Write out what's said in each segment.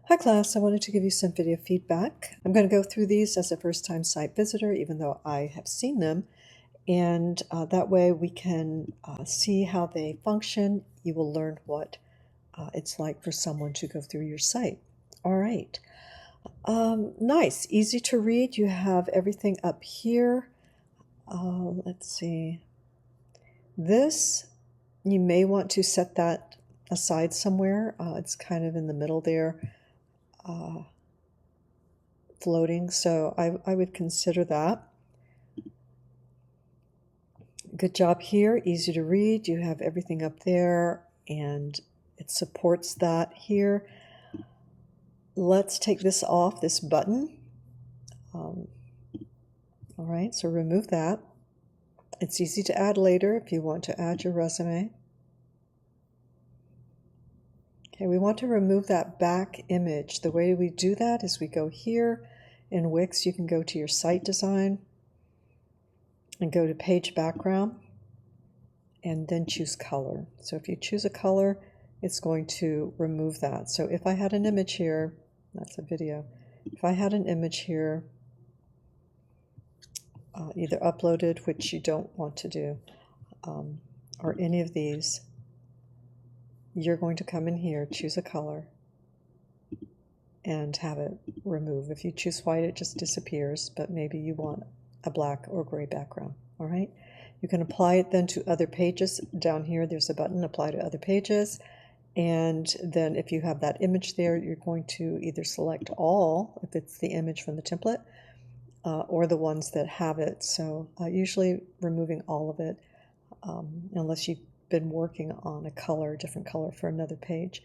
Hi class, I wanted to give you some video feedback. I'm going to go through these as a first-time site visitor, even though I have seen them, and that way we can see how they function. You will learn what it's like for someone to go through your site. All right. Nice, easy to read. You have everything up here. Let's see. This, you may want to set that aside somewhere. It's kind of in the middle there. Floating, so I would consider that. Good job here, easy to read. You have everything up there and it supports that here. Let's take this off, this button. All right, so remove that. It's easy to add later if you want to add your resume. Okay, we want to remove that back image. The way we do that is we go here in Wix. You can go to your site design and go to page background and then choose color. So if you choose a color, it's going to remove that. So if I had an image here, that's a video. If I had an image here, either uploaded, which you don't want to do, or any of these, you're going to come in here, choose a color, and have it remove. If you choose white, it just disappears, but maybe you want a black or gray background. All right. You can apply it then to other pages. Down here, there's a button, apply to other pages. And then if you have that image there, you're going to either select all, if it's the image from the template, or the ones that have it. So usually removing all of it, unless you've been working on a color, different color for another page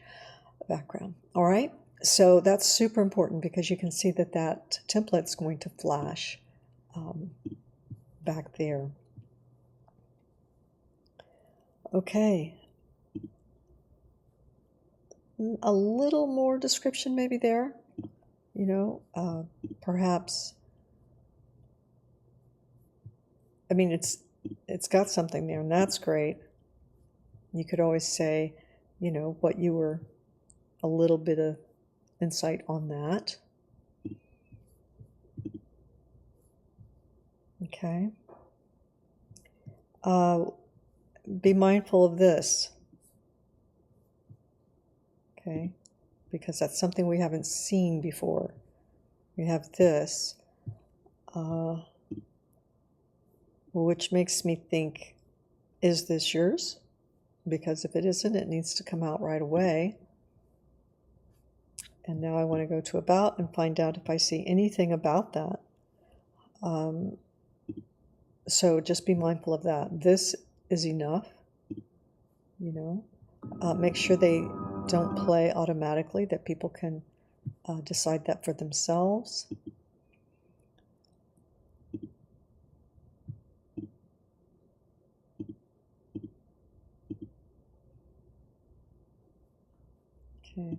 background. All right. So that's super important because you can see that that template's going to flash back there. Okay. A little more description maybe there, you know, perhaps. I mean, it's got something there, and that's great. You could always say, you know, what you were, a little bit of insight on that. Okay. Be mindful of this. Okay, because that's something we haven't seen before. We have this, which makes me think, is this yours? Because if it isn't, it needs to come out right away. And now I want to go to About and find out if I see anything about that. So just be mindful of that. This is enough, you know. Make sure they don't play automatically, that people can decide that for themselves. Okay.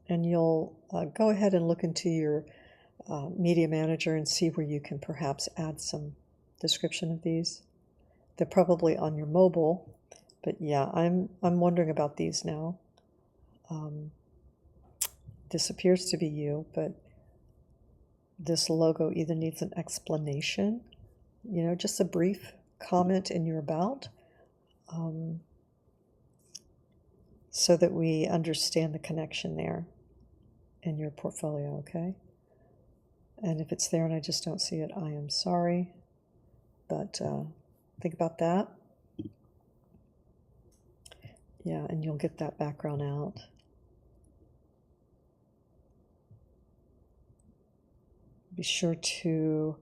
And you'll go ahead and look into your media manager and see where you can perhaps add some description of these. They're probably on your mobile, but yeah, I'm wondering about these now. This appears to be you, but this logo either needs an explanation, you know, just a brief comment in your About, so that we understand the connection there in your portfolio, okay? And if it's there and I just don't see it, I am sorry, but think about that. Yeah, and you'll get that background out. Be sure to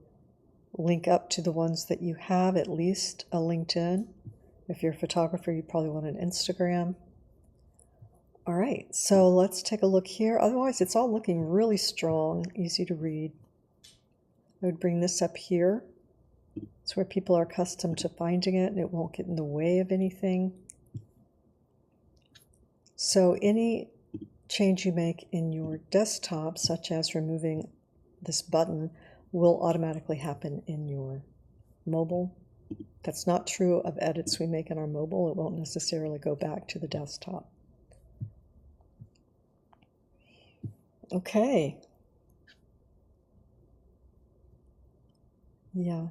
link up to the ones that you have, at least a LinkedIn. If you're a photographer, you probably want an Instagram. All right, so let's take a look here. Otherwise, it's all looking really strong, easy to read. I would bring this up here. It's where people are accustomed to finding it, and it won't get in the way of anything. So any change you make in your desktop, such as removing this button, will automatically happen in your mobile. That's not true of edits we make in our mobile. It won't necessarily go back to the desktop. Okay. Yeah.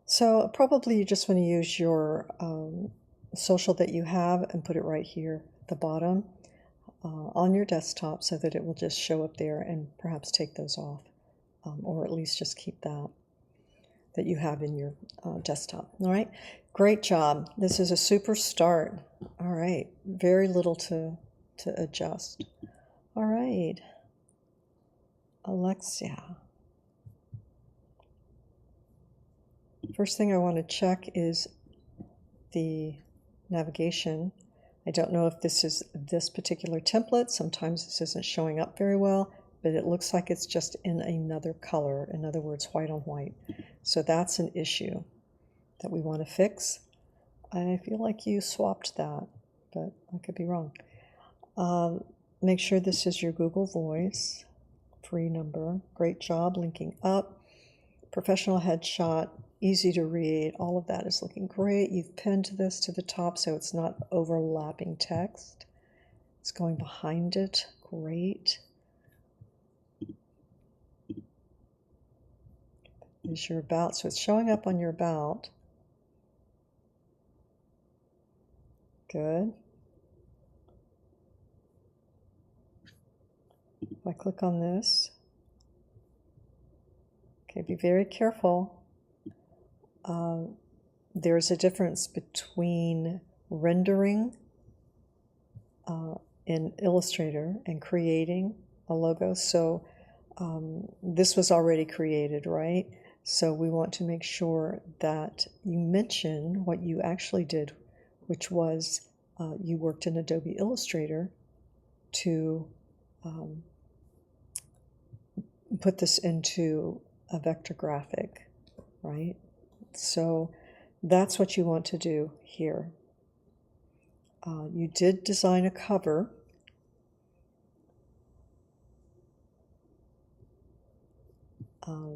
So probably you just want to use your social that you have and put it right here at the bottom on your desktop so that it will just show up there, and perhaps take those off, or at least just keep that you have in your desktop. All right. Great job. This is a super start. All right. Very little to adjust. All right. Alexia. First thing I want to check is the navigation. I don't know if this is this particular template. Sometimes this isn't showing up very well, but it looks like it's just in another color. In other words, white on white. So that's an issue that we want to fix. I feel like you swapped that, but I could be wrong. Make sure this is your Google Voice free number. Great job linking up. Professional headshot, easy to read. All of that is looking great. You've pinned this to the top so it's not overlapping text. It's going behind it. Great. Is your about. So it's showing up on your about. Good. If I click on this, okay, be very careful. There's a difference between rendering in Illustrator and creating a logo. So this was already created, right? So we want to make sure that you mention what you actually did, which was you worked in Adobe Illustrator to put this into a vector graphic, right? So that's what you want to do here. You did design a cover.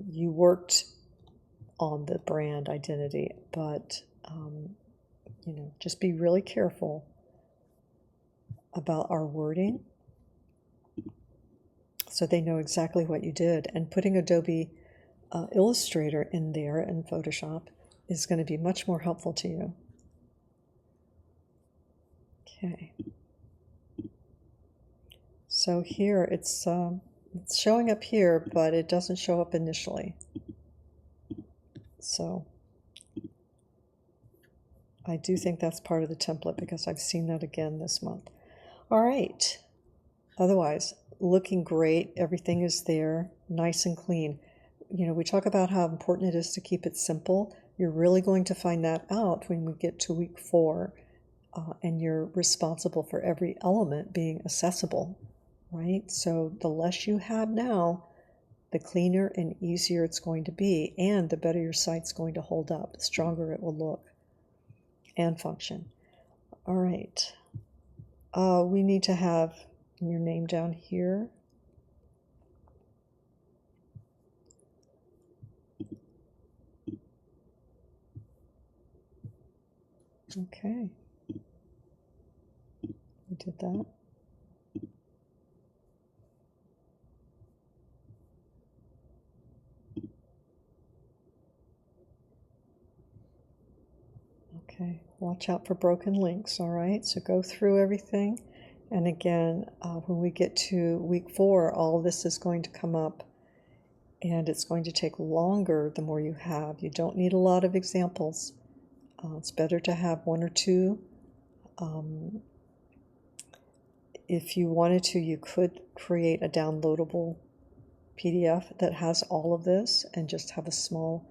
You worked on the brand identity, but just be really careful about our wording so they know exactly what you did. And putting Adobe Illustrator in there and Photoshop is going to be much more helpful to you. Okay. So here it's showing up here, but it doesn't show up initially. So I do think that's part of the template because I've seen that again this month. All right. Otherwise, looking great. Everything is there, nice and clean. We talk about how important it is to keep it simple. You're really going to find that out when we get to week 4, and you're responsible for every element being accessible, right? So the less you have now, the cleaner and easier it's going to be, and the better your site's going to hold up, the stronger it will look and function. All right. We need to have your name down here. Okay. We did that. Okay, watch out for broken links, all right? So go through everything. And again, when we get to week 4, all this is going to come up, and it's going to take longer the more you have. You don't need a lot of examples. It's better to have 1 or 2. If you wanted to, you could create a downloadable PDF that has all of this and just have a small,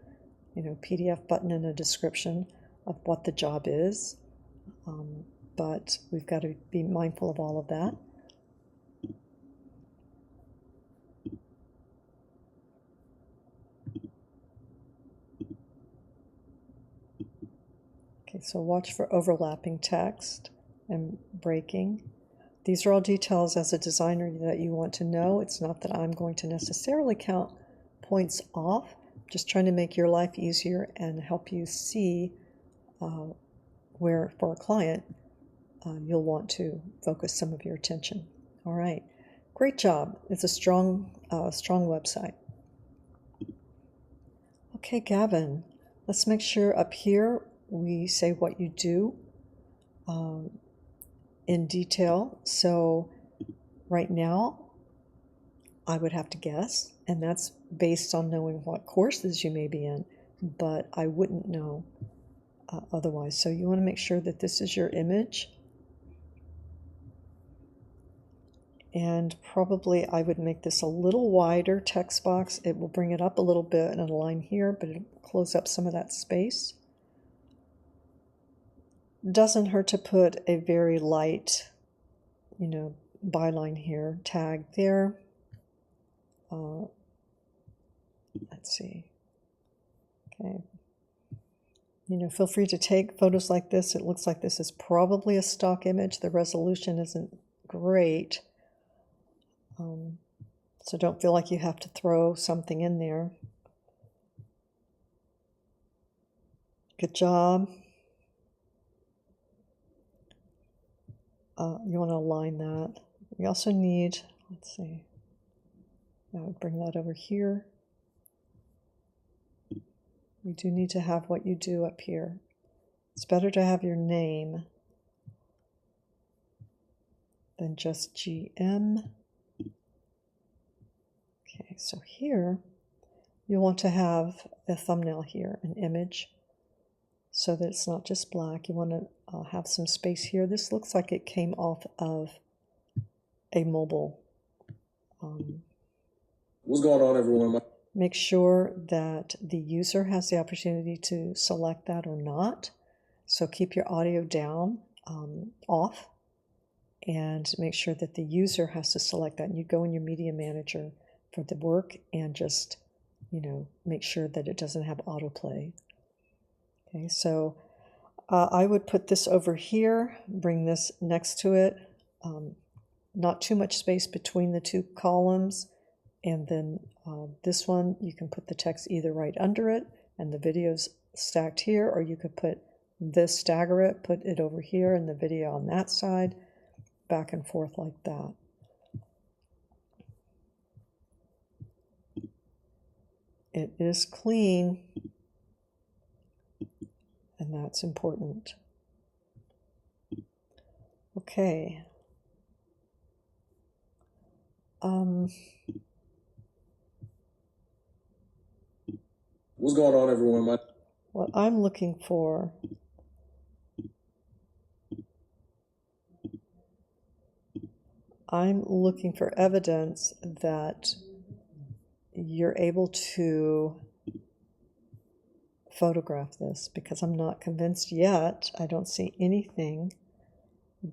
PDF button and a description of what the job is. But we've got to be mindful of all of that. Okay, so watch for overlapping text and breaking. These are all details as a designer that you want to know. It's not that I'm going to necessarily count points off, just trying to make your life easier and help you see where, for a client, you'll want to focus some of your attention. All right. Great job. It's a strong website. Okay, Gavin, let's make sure up here we say what you do in detail. So right now, I would have to guess, and that's based on knowing what courses you may be in, but I wouldn't know otherwise. So you want to make sure that this is your image. And probably I would make this a little wider text box. It will bring it up a little bit and align here, but it'll close up some of that space. Doesn't hurt to put a very light, byline here, tag there. Let's see. Okay. Feel free to take photos like this. It looks like this is probably a stock image. The resolution isn't great. So don't feel like you have to throw something in there. Good job. You want to align that. We also need, let's see, I would bring that over here. We do need to have what you do up here. It's better to have your name than just GM. Okay, so here you want to have a thumbnail here, an image, so that it's not just black. You want to have some space here. This looks like it came off of a mobile. What's going on, everyone? Make sure that the user has the opportunity to select that or not. So keep your audio down, off, and make sure that the user has to select that. And you go in your media manager for the work and just, make sure that it doesn't have autoplay. Okay, so I would put this over here, bring this next to it, not too much space between the two columns, and then this one, you can put the text either right under it and the video's stacked here, or you could put this, stagger it, put it over here and the video on that side, back and forth like that. It is clean, and that's important. Okay. What's going on, everyone? What I'm looking for evidence that you're able to photograph this, because I'm not convinced yet. I don't see anything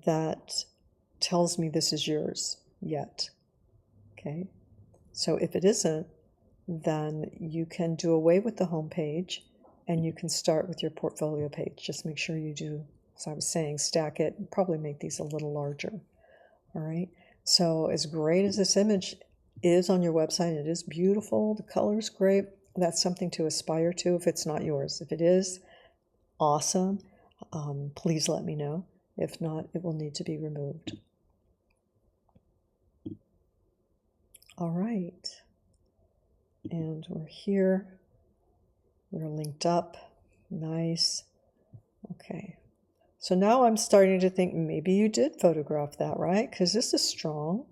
that tells me this is yours yet. Okay, so if it isn't, then you can do away with the home page and you can start with your portfolio page. Just make sure you do, as I was saying, stack it and probably make these a little larger. All right, so as great as this image is on your website, it is beautiful, the color's great. That's something to aspire to if it's not yours. If it is, awesome. Please let me know. If not, it will need to be removed. All right. And we're here. We're linked up. Nice. Okay. So now I'm starting to think maybe you did photograph that, right? Because this is strong.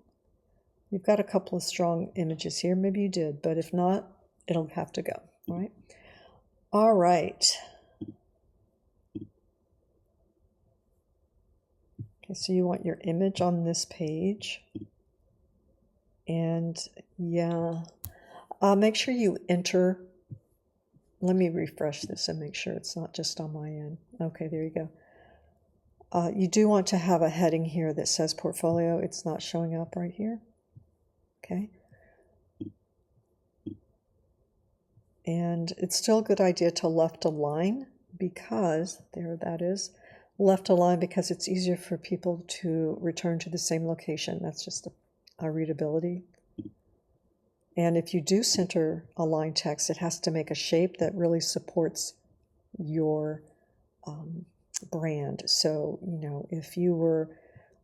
You've got a couple of strong images here. Maybe you did, but if not, it'll have to go. All right. All right. Okay, so you want your image on this page. And yeah, make sure you enter. Let me refresh this and make sure it's not just on my end. Okay, there you go. You do want to have a heading here that says portfolio. It's not showing up right here. Okay. And it's still a good idea to left align, because there that is, left align, because it's easier for people to return to the same location. That's just a readability. And if you do center align text, it has to make a shape that really supports your brand. So, if you were,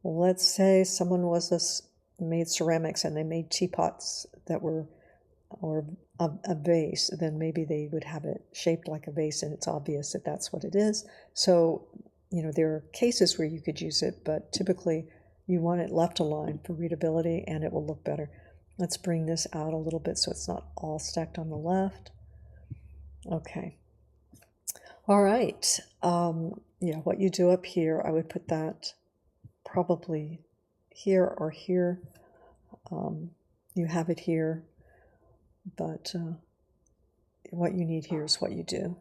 let's say someone was made ceramics and they made teapots that were, or a vase, then maybe they would have it shaped like a vase and it's obvious that that's what it is. So, there are cases where you could use it, but typically you want it left aligned for readability and it will look better. Let's bring this out a little bit so it's not all stacked on the left. Okay. All right. Yeah, what you do up here, I would put that probably here or here. You have it here, but what you need here is what you do.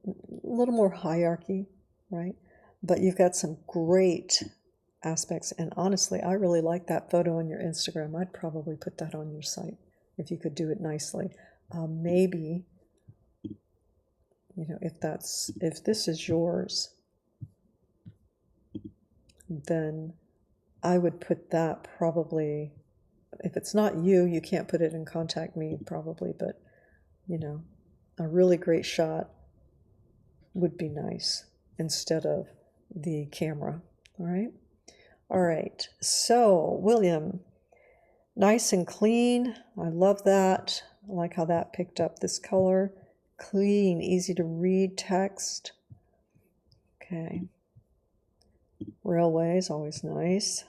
A little more hierarchy, right? But you've got some great aspects, and honestly, I really like that photo on your Instagram. I'd probably put that on your site if you could do it nicely. Maybe, if this is yours, then I would put that probably, if it's not you, you can't put it in Contact Me probably, but a really great shot would be nice instead of the camera. All right, so William, nice and clean. I love that. I like how that picked up this color. Clean, easy to read text. Okay. Railways, always nice.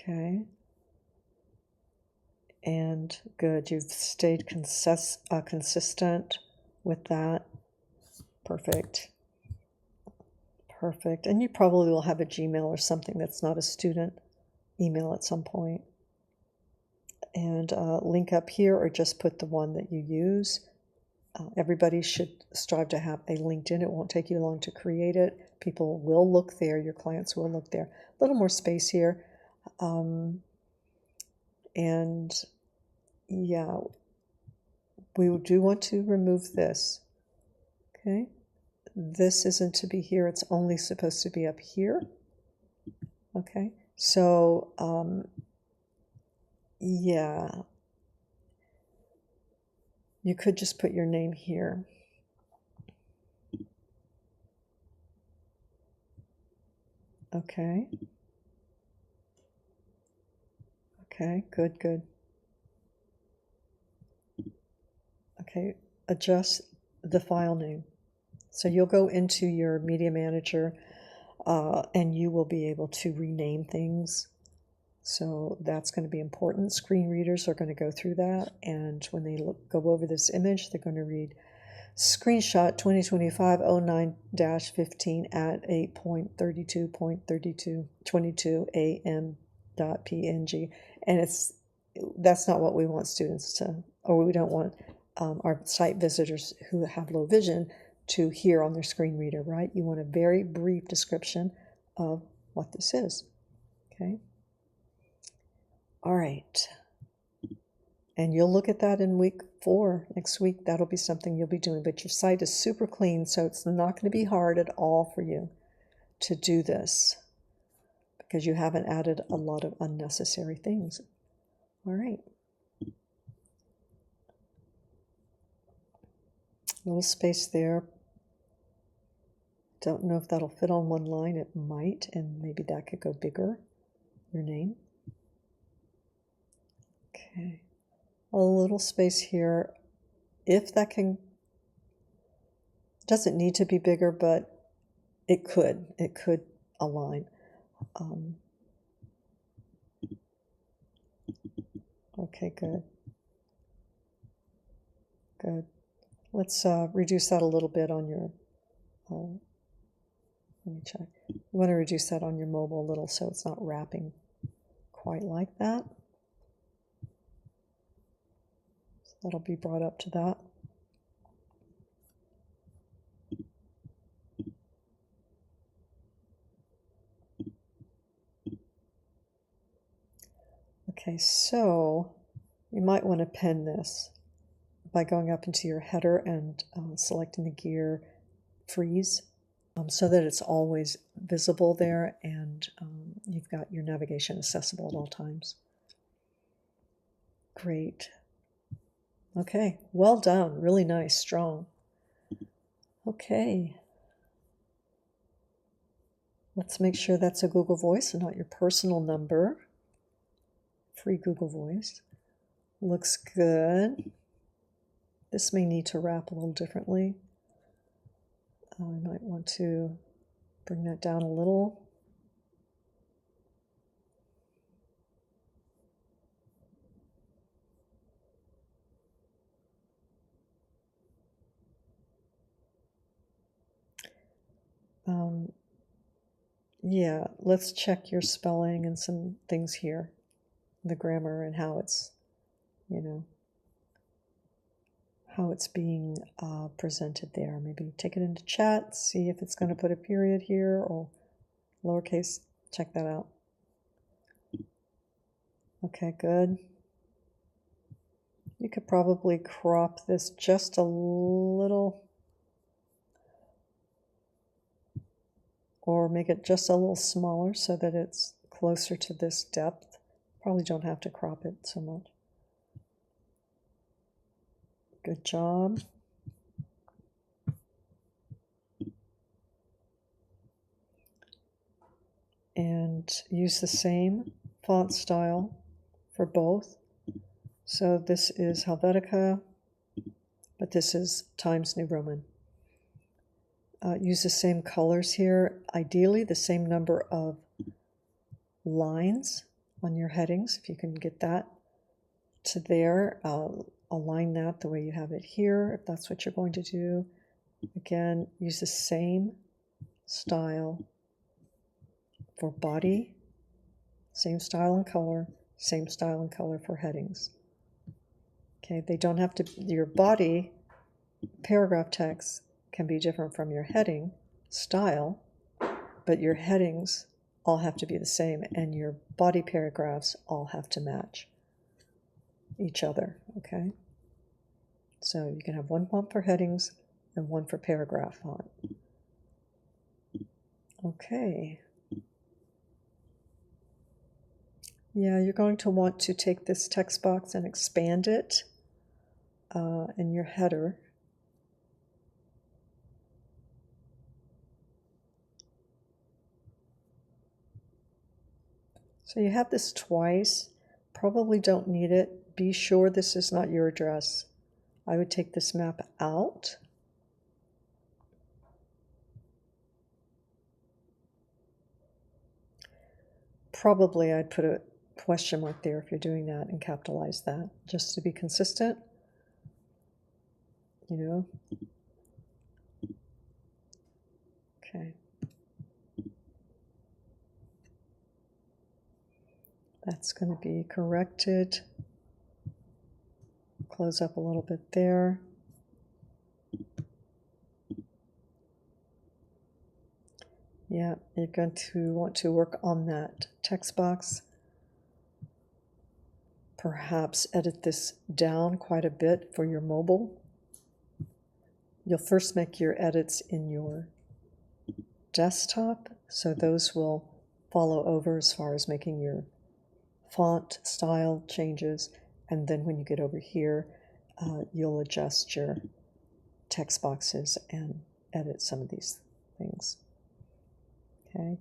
Okay. And good, you've stayed consistent with that. Perfect. Perfect. And you probably will have a Gmail or something that's not a student email at some point. And link up here or just put the one that you use. Everybody should strive to have a LinkedIn. It won't take you long to create it. People will look there. Your clients will look there. A little more space here. And yeah, we do want to remove this. Okay. This isn't to be here. It's only supposed to be up here. Okay. So, yeah, you could just put your name here. Okay. Okay, good, good. Okay, adjust the file name. So you'll go into your Media Manager and you will be able to rename things. So that's going to be important. Screen readers are going to go through that, and when they go over this image, they're going to read screenshot 2025-09-15 at 8.32.3222 am.png, and that's not what we want students to, or we don't want our site visitors who have low vision to hear on their screen reader, right? You want a very brief description of what this is, okay? All right. And you'll look at that in week 4, next week. That'll be something you'll be doing. But your site is super clean, so it's not going to be hard at all for you to do this because you haven't added a lot of unnecessary things. All right. A little space there. Don't know if that'll fit on one line. It might, and maybe that could go bigger, your name. Okay, a little space here. If that doesn't need to be bigger, but it could align. Okay, good. Good. Let's reduce that a little bit on your, let me check. You want to reduce that on your mobile a little so it's not wrapping quite like that. That'll be brought up to that. Okay, so you might want to pen this by going up into your header and selecting the gear freeze so that it's always visible there and you've got your navigation accessible at all times. Great. Okay, well done. Really nice, strong. Okay. Let's make sure that's a Google Voice and not your personal number. free Google Voice. Looks good. This may need to wrap a little differently. I might want to bring that down a little. Yeah, let's check your spelling and some things here, the grammar and how it's, how it's being presented there. Maybe take it into chat, see if it's going to put a period here or lowercase. Check that out. Okay, good. You could probably crop this just a little, or make it just a little smaller so that it's closer to this depth. Probably don't have to crop it so much. Good job. And use the same font style for both. So this is Helvetica, but this is Times New Roman. Use the same colors here, ideally the same number of lines on your headings, if you can get that to there. Align that the way you have it here, if that's what you're going to do. Again, use the same style for body, same style and color for headings. Okay, they don't have to, your body paragraph text can be different from your heading style, but your headings all have to be the same, and your body paragraphs all have to match each other, okay? So you can have one font for headings and one for paragraph font. Okay. Yeah, you're going to want to take this text box and expand it in your header. So you have this twice, probably don't need it. Be sure this is not your address. I would take this map out. Probably I'd put a question mark there if you're doing that and capitalize that, just to be consistent, Okay. That's going to be corrected. Close up a little bit there. Yeah, you're going to want to work on that text box. Perhaps edit this down quite a bit for your mobile. You'll first make your edits in your desktop, so those will follow over as far as making your font style changes, and then when you get over here, you'll adjust your text boxes and edit some of these things. Okay.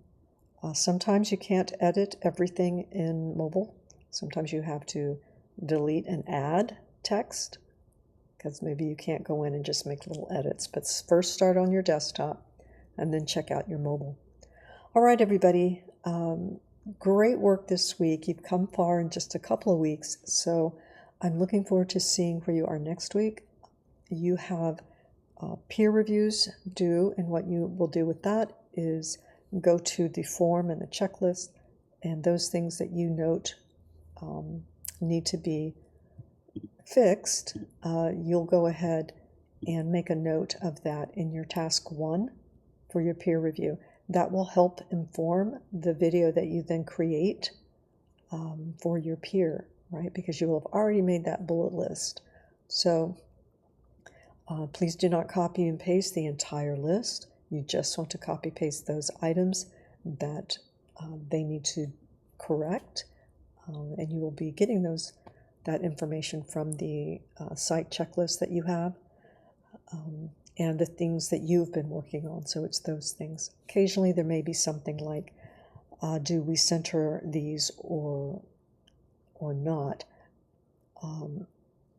Sometimes you can't edit everything in mobile. Sometimes you have to delete and add text, because maybe you can't go in and just make little edits. But first start on your desktop and then check out your mobile. All right, everybody. Great work this week. You've come far in just a couple of weeks, so I'm looking forward to seeing where you are next week. You have peer reviews due, and what you will do with that is go to the form and the checklist, and those things that you note need to be fixed, you'll go ahead and make a note of that in your task 1 for your peer review. That will help inform the video that you then create for your peer, right? Because you will have already made that bullet list. So please do not copy and paste the entire list. You just want to copy paste those items that they need to correct, and you will be getting that information from the site checklist that you have, and the things that you've been working on. So it's those things. Occasionally there may be something like, do we center these or or not.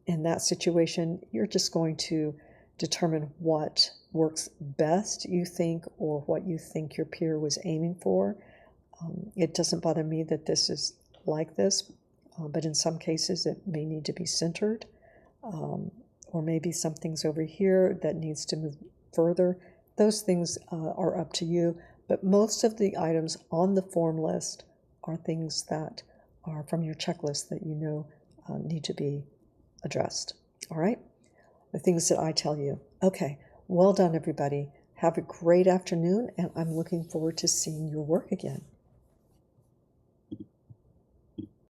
In that situation, you're just going to determine what works best, you think, or what you think your peer was aiming for. It doesn't bother me that this is like this, but in some cases it may need to be centered, or maybe something's over here that needs to move further. Those things are up to you, but most of the items on the form list are things that are from your checklist that you know need to be addressed. All right? The things that I tell you. Okay, well done, everybody. Have a great afternoon, and I'm looking forward to seeing your work again.